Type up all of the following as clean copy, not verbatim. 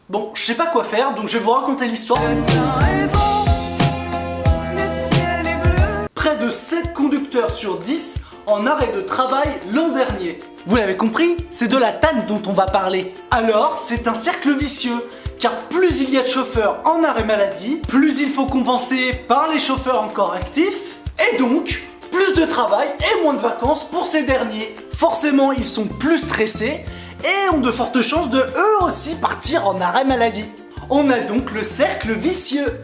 Bon, je sais pas quoi faire, donc je vais vous raconter l'histoire. Près de 7 conducteurs sur 10 en arrêt de travail l'an dernier. Vous l'avez compris, c'est de la TAN dont on va parler. Alors, c'est un cercle vicieux, car plus il y a de chauffeurs en arrêt maladie, plus il faut compenser par les chauffeurs encore actifs, et donc, plus de travail et moins de vacances pour ces derniers. Forcément, ils sont plus stressés et ont de fortes chances de eux aussi partir en arrêt maladie. On a donc le cercle vicieux.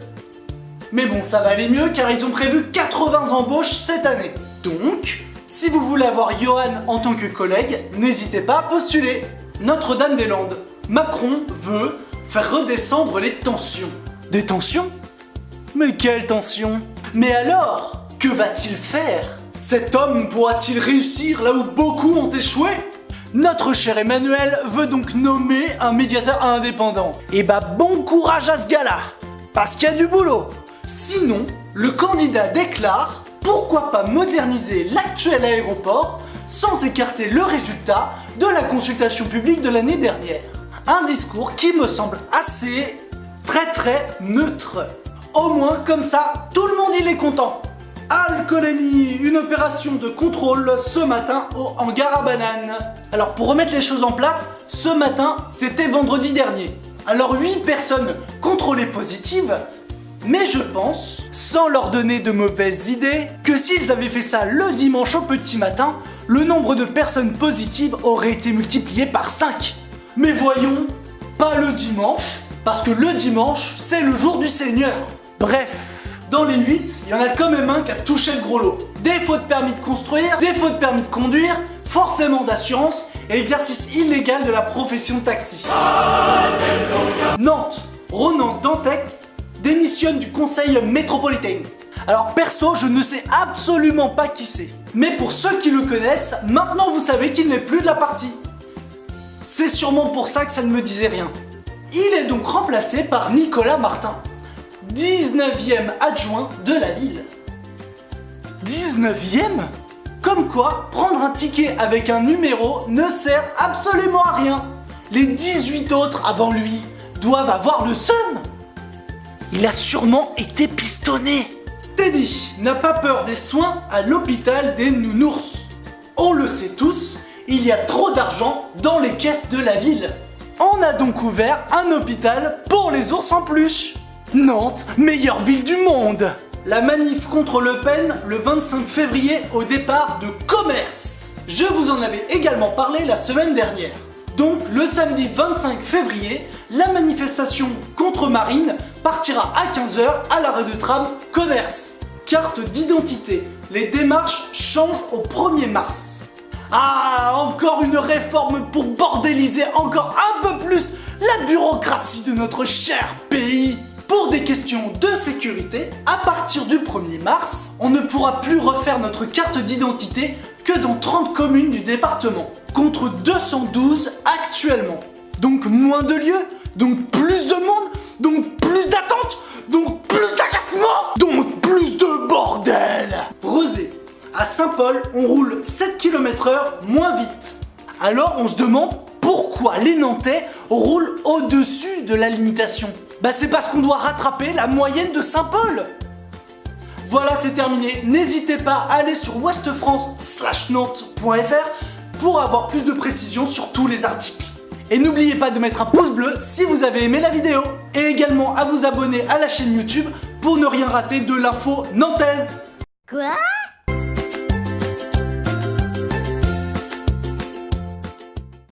Mais bon, ça va aller mieux car ils ont prévu 80 embauches cette année. Donc, si vous voulez avoir Johan en tant que collègue, n'hésitez pas à postuler. Notre-Dame-des-Landes. Macron veut faire redescendre les tensions. Des tensions? Mais quelles tensions? Mais alors, que va-t-il faire? Cet homme pourra-t-il réussir là où beaucoup ont échoué? Notre cher Emmanuel veut donc nommer un médiateur indépendant. Et bah bon courage à ce gars-là, parce qu'il y a du boulot. Sinon, le candidat déclare pourquoi pas moderniser l'actuel aéroport sans écarter le résultat de la consultation publique de l'année dernière. Un discours qui me semble assez très neutre. Au moins comme ça, tout le monde il est content. Alcoolémie, une opération de contrôle ce matin au hangar à bananes. Alors pour remettre les choses en place, ce matin c'était vendredi dernier. Alors 8 personnes contrôlées positives, mais je pense, sans leur donner de mauvaises idées, que s'ils avaient fait ça le dimanche au petit matin, le nombre de personnes positives aurait été multiplié par 5. Mais voyons, pas le dimanche, parce que le dimanche c'est le jour du Seigneur. Bref. Dans les 8, il y en a quand même un qui a touché le gros lot. Défaut de permis de construire, défaut de permis de conduire, forcément d'assurance et exercice illégal de la profession de taxi. Alléluia. Nantes, Ronan Dantec démissionne du conseil métropolitain. Alors perso, je ne sais absolument pas qui c'est. Mais pour ceux qui le connaissent, maintenant vous savez qu'il n'est plus de la partie. C'est sûrement pour ça que ça ne me disait rien. Il est donc remplacé par Nicolas Martin. 19e adjoint de la ville. 19e? Comme quoi, prendre un ticket avec un numéro ne sert absolument à rien. Les 18 autres avant lui doivent avoir le seum. Il a sûrement été pistonné. Teddy n'a pas peur des soins à l'hôpital des nounours. On le sait tous, il y a trop d'argent dans les caisses de la ville. On a donc ouvert un hôpital pour les ours en peluche. Nantes, meilleure ville du monde. La manif contre Le Pen le 25 février au départ de Commerce. Je vous en avais également parlé la semaine dernière. Donc le samedi 25 février, la manifestation contre Marine partira à 15 h à l'arrêt de tram Commerce. Carte d'identité. Les démarches changent au 1er mars. Ah, encore une réforme pour bordéliser encore un peu plus la bureaucratie de notre cher pays. Pour des questions de sécurité, à partir du 1er mars, on ne pourra plus refaire notre carte d'identité que dans 30 communes du département, contre 212 actuellement. Donc moins de lieux, donc plus de monde, donc plus d'attente, donc plus d'agacement, donc plus de bordel. Rezé, à Saint-Paul, on roule 7 km/h moins vite. Alors on se demande pourquoi les Nantais roulent au-dessus de la limitation. Bah c'est parce qu'on doit rattraper la moyenne de Saint-Paul. Voilà, c'est terminé. N'hésitez pas à aller sur ouestfrance/nantes.fr pour avoir plus de précisions sur tous les articles. Et n'oubliez pas de mettre un pouce bleu si vous avez aimé la vidéo. Et également à vous abonner à la chaîne YouTube pour ne rien rater de l'info nantaise. Quoi ?